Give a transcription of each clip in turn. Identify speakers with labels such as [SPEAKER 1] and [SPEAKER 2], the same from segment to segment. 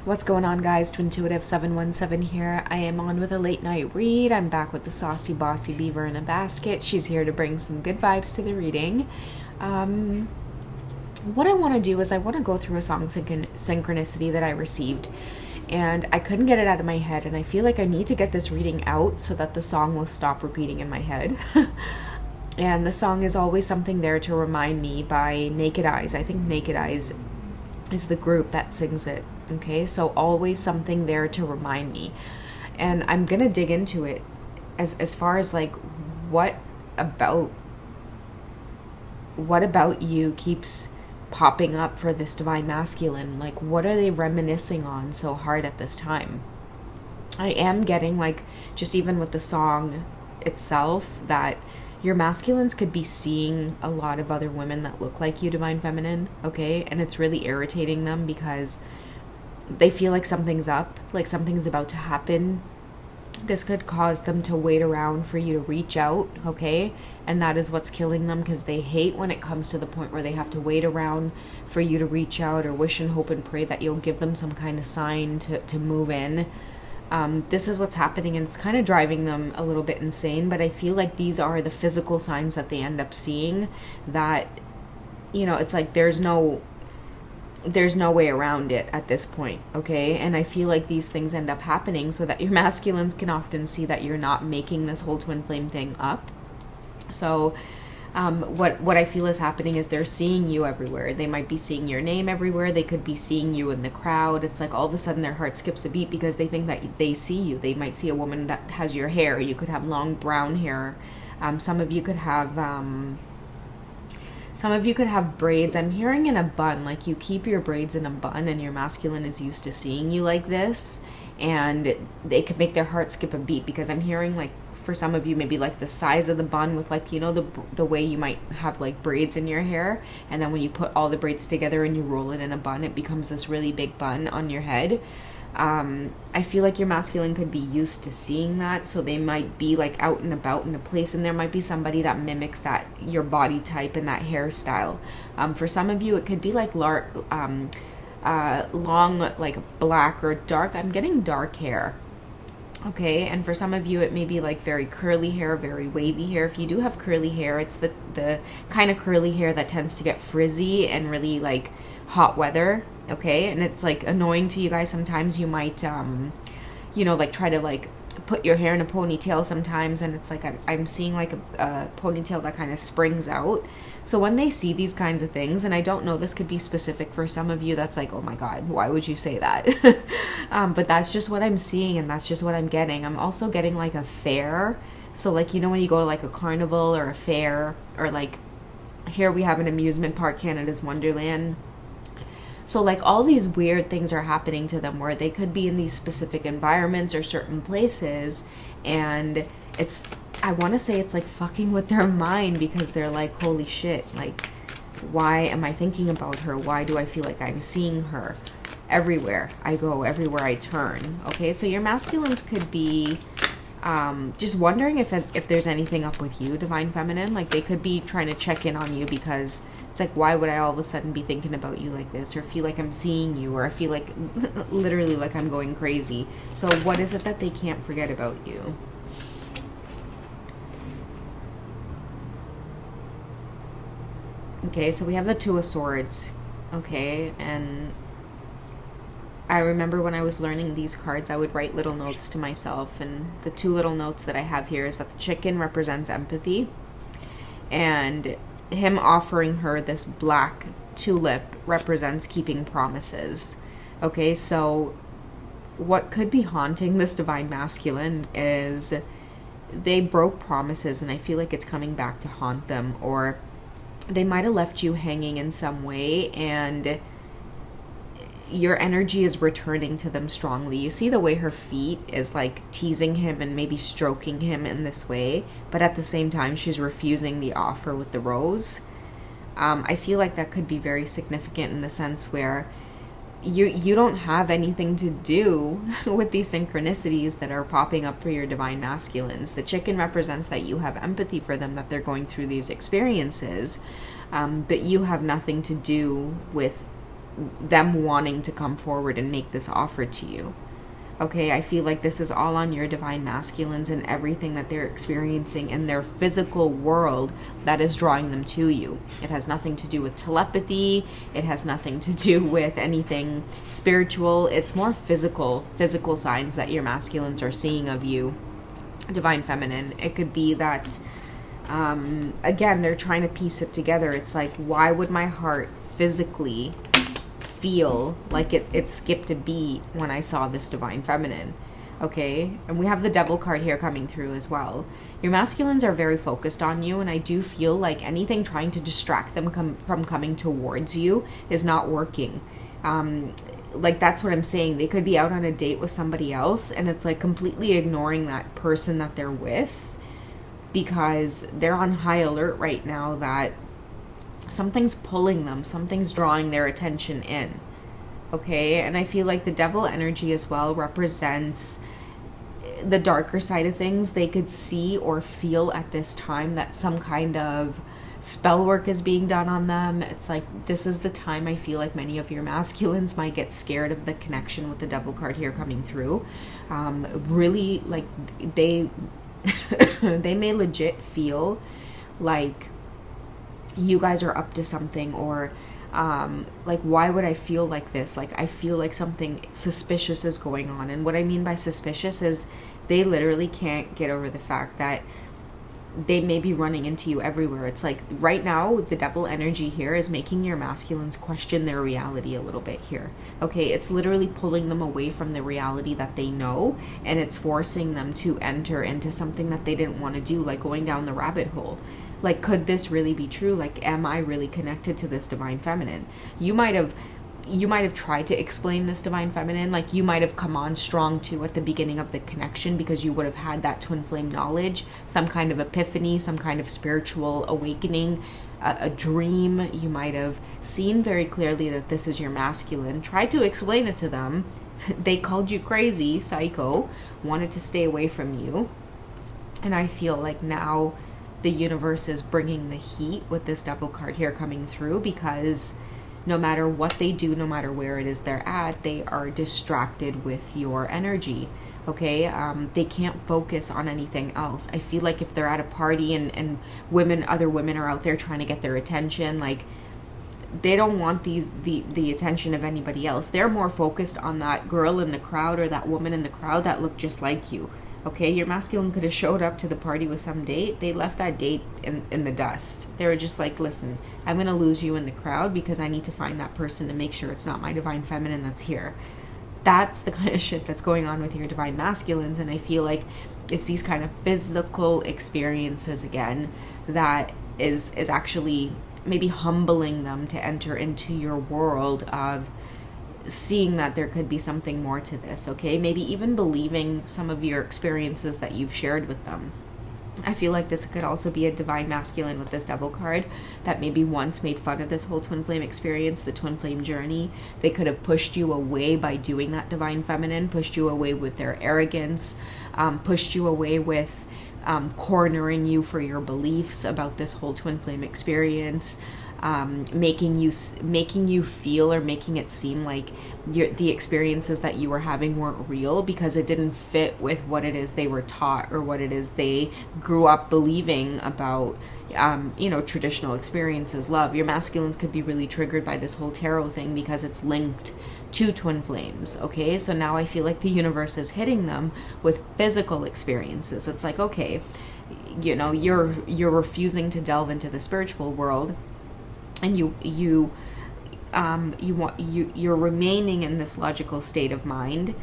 [SPEAKER 1] What's going on, guys? Twintuitive 717 here. I am on with a late night read. I'm back with the saucy bossy beaver in a basket. She's here to bring some good vibes to the reading. What I want to do is I want to go through a song synchronicity that I received, and I couldn't get it out of my head, and I feel like I need to get this reading out so that the song will stop repeating in my head. And the song is Always Something There to Remind Me by Naked Eyes. I think Naked Eyes is the group that sings it. Okay, so Always Something There to Remind Me. And I'm gonna dig into it as far as like what about you keeps popping up for this divine masculine? Like, what are they reminiscing on so hard at this time? I am getting, like, just even with the song itself, that your masculines could be seeing a lot of other women that look like you, divine feminine, okay? And it's really irritating them because they feel like something's up, like something's about to happen. This could cause them to wait around for you to reach out, okay? And that is what's killing them, because they hate when it comes to the point where they have to wait around for you to reach out, or wish and hope and pray that you'll give them some kind of sign to move in. This is what's happening, and it's kind of driving them a little bit insane, but I feel like these are the physical signs that they end up seeing, that, you know, it's like there's no way around it at this point, okay? And I feel like these things end up happening so that your masculines can often see that you're not making this whole twin flame thing up. So what I feel is happening is they're seeing you everywhere. They might be seeing your name everywhere. They could be seeing you in the crowd. It's like all of a sudden their heart skips a beat because they think that they see you. They might see a woman that has your hair. You could have long brown hair. Some of you could have braids. I'm hearing in a bun, like you keep your braids in a bun and your masculine is used to seeing you like this, and they could make their heart skip a beat, because I'm hearing, like, for some of you, maybe like the size of the bun with, like, you know, the way you might have like braids in your hair, and then when you put all the braids together and you roll it in a bun, it becomes this really big bun on your head. I feel like your masculine could be used to seeing that, so they might be like out and about in a place, and there might be somebody that mimics that, your body type and that hairstyle. For some of you, it could be like long, like black or dark. I'm getting dark hair. Okay, and for some of you, it may be like very curly hair, very wavy hair. If you do have curly hair, it's the kind of curly hair that tends to get frizzy and really like hot weather. Okay, and it's like annoying to you guys. Sometimes you might, like try to like put your hair in a ponytail sometimes, and it's like I'm seeing like a ponytail that kind of springs out. So when they see these kinds of things, and I don't know, this could be specific for some of you, that's like, oh my God, why would you say that? But that's just what I'm seeing, and that's just what I'm getting. I'm also getting like a fair. So like, you know, when you go to like a carnival or a fair, or like here we have an amusement park, Canada's Wonderland. So like all these weird things are happening to them where they could be in these specific environments or certain places, and I want to say it's like fucking with their mind, because they're like, holy shit, like, why am I thinking about her? Why do I feel like I'm seeing her everywhere I go, everywhere I turn? Okay, so your masculines could be just wondering if there's anything up with you, divine feminine. Like they could be trying to check in on you, because it's like, why would I all of a sudden be thinking about you like this, or feel like I'm seeing you, or I feel like literally like I'm going crazy. So what is it that they can't forget about you? Okay, so we have the Two of Swords. Okay, and I remember when I was learning these cards, I would write little notes to myself, and the two little notes that I have here is that the chicken represents empathy, and him offering her this black tulip represents keeping promises. Okay, so what could be haunting this divine masculine is they broke promises, and I feel like it's coming back to haunt them, or they might have left you hanging in some way, and your energy is returning to them strongly. You see the way her feet is like teasing him and maybe stroking him in this way, but at the same time she's refusing the offer with the rose. I feel like that could be very significant in the sense where you don't have anything to do with these synchronicities that are popping up for your divine masculines. The chicken represents that you have empathy for them, that they're going through these experiences, but you have nothing to do with them wanting to come forward and make this offer to you. Okay, I feel like this is all on your divine masculines and everything that they're experiencing in their physical world that is drawing them to you. It has nothing to do with telepathy. It has nothing to do with anything spiritual. It's more physical signs that your masculines are seeing of you, divine feminine. It could be that, again, they're trying to piece it together. It's like, why would my heart physically feel like it skipped a beat when I saw this divine feminine? Okay, and we have the devil card here coming through as well. Your masculines are very focused on you, and I do feel like anything trying to distract them from coming towards you is not working. Like, that's what I'm saying. They could be out on a date with somebody else, and it's like completely ignoring that person that they're with, because they're on high alert right now that something's pulling them, something's drawing their attention in. Okay, and I feel like the devil energy as well represents the darker side of things. They could see or feel at this time that some kind of spell work is being done on them. It's like, this is the time I feel like many of your masculines might get scared of the connection with the devil card here coming through. Really, like, they they may legit feel like you guys are up to something, or like, why would I feel like this? Like, I feel like something suspicious is going on. And what I mean by suspicious is they literally can't get over the fact that they may be running into you everywhere. It's like, right now, the devil energy here is making your masculines question their reality a little bit here. Okay, it's literally pulling them away from the reality that they know, and it's forcing them to enter into something that they didn't want to do, like going down the rabbit hole. Like, could this really be true? Like, am I really connected to this divine feminine? You might have tried to explain this divine feminine. Like, you might have come on strong too at the beginning of the connection, because you would have had that twin flame knowledge, some kind of epiphany, some kind of spiritual awakening, a dream. You might have seen very clearly that this is your masculine, tried to explain it to them. They called you crazy, psycho, wanted to stay away from you. And I feel like now the universe is bringing the heat with this devil card here coming through, because no matter what they do, no matter where it is they're at, they are distracted with your energy. Okay, they can't focus on anything else. I feel like if they're at a party and other women are out there trying to get their attention, like, they don't want the attention of anybody else. They're more focused on that girl in the crowd or that woman in the crowd that looked just like you. Okay, your masculine could have showed up to the party with some date. They left that date in the dust. They were just like, listen, I'm going to lose you in the crowd because I need to find that person to make sure it's not my divine feminine that's here. That's the kind of shit that's going on with your divine masculines. And I feel like it's these kind of physical experiences, again, that is actually maybe humbling them to enter into your world of seeing that there could be something more to this. Okay, maybe even believing some of your experiences that you've shared with them. I feel like this could also be a divine masculine with this devil card that maybe once made fun of this whole twin flame experience, the twin flame journey. They could have pushed you away by doing that divine feminine, pushed you away with their arrogance, pushed you away with cornering you for your beliefs about this whole twin flame experience, making you feel, or making it seem like the experiences that you were having weren't real because it didn't fit with what it is they were taught or what it is they grew up believing about, traditional experiences, love. Your masculines could be really triggered by this whole tarot thing because it's linked to twin flames. Okay, so now I feel like the universe is hitting them with physical experiences. It's like, okay, you're refusing to delve into the spiritual world, and you're remaining in this logical state of mind,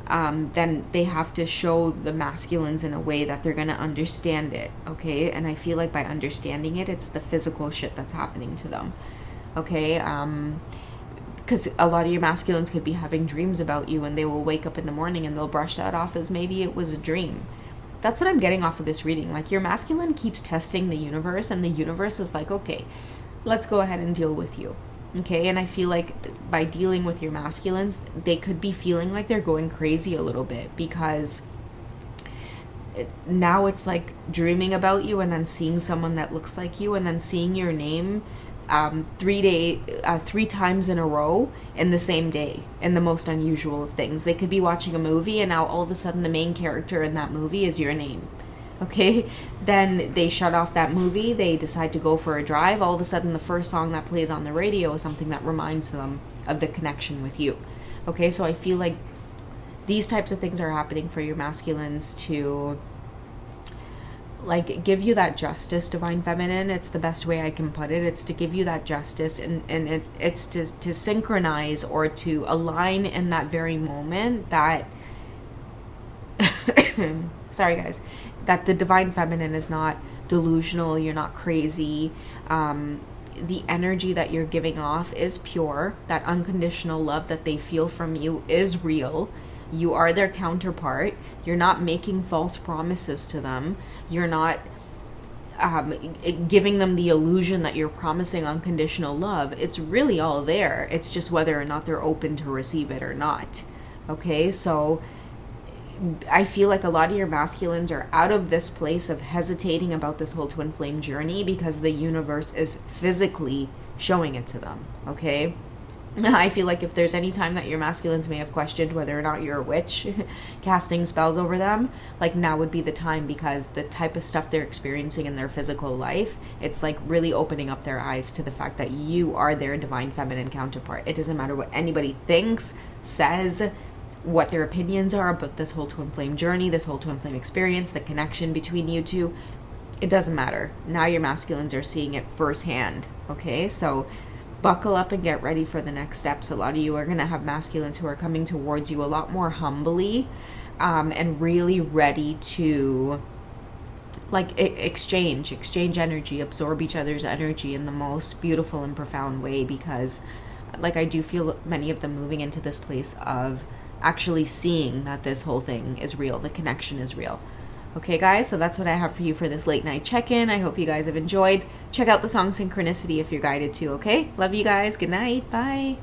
[SPEAKER 1] then they have to show the masculines in a way that they're going to understand it. Okay, and I feel like by understanding it, it's the physical shit that's happening to them. Okay, because a lot of your masculines could be having dreams about you, and they will wake up in the morning and they'll brush that off as maybe it was a dream. That's what I'm getting off of this reading. Like, your masculine keeps testing the universe, and the universe is like, okay, let's go ahead and deal with you. Okay, and I feel like by dealing with your masculines, they could be feeling like they're going crazy a little bit, because now it's like dreaming about you and then seeing someone that looks like you and then seeing your name 3 times in a row in the same day, in the most unusual of things. They could be watching a movie and now all of a sudden the main character in that movie is your name. Okay, then they shut off that movie, they decide to go for a drive, all of a sudden the first song that plays on the radio is something that reminds them of the connection with you. Okay, so I feel like these types of things are happening for your masculines to like give you that justice, divine feminine. It's the best way I can put it. It's to give you that justice, and it's to synchronize or to align in that very moment that sorry guys, that the divine feminine is not delusional, you're not crazy. The energy that you're giving off is pure. That unconditional love that they feel from you is real. You are their counterpart. You're not making false promises to them. You're not giving them the illusion that you're promising unconditional love. It's really all there. It's just whether or not they're open to receive it or not. Okay, so I feel like a lot of your masculines are out of this place of hesitating about this whole twin flame journey because the universe is physically showing it to them. Okay, I feel like if there's any time that your masculines may have questioned whether or not you're a witch casting spells over them, like now would be the time, because the type of stuff they're experiencing in their physical life, it's like really opening up their eyes to the fact that you are their divine feminine counterpart. It doesn't matter what anybody thinks, says, what their opinions are about this whole twin flame journey, this whole twin flame experience, the connection between you two. It doesn't matter. Now your masculines are seeing it firsthand. Okay, so buckle up and get ready for the next steps. A lot of you are going to have masculines who are coming towards you a lot more humbly, and really ready to like exchange energy, absorb each other's energy in the most beautiful and profound way, because like I do feel many of them moving into this place of actually seeing that this whole thing is real, the connection is real. Okay guys, so that's what I have for you for this late night check-in. I hope you guys have enjoyed. Check out the song Synchronicity if you're guided to, okay? Love you guys. Good night. Bye.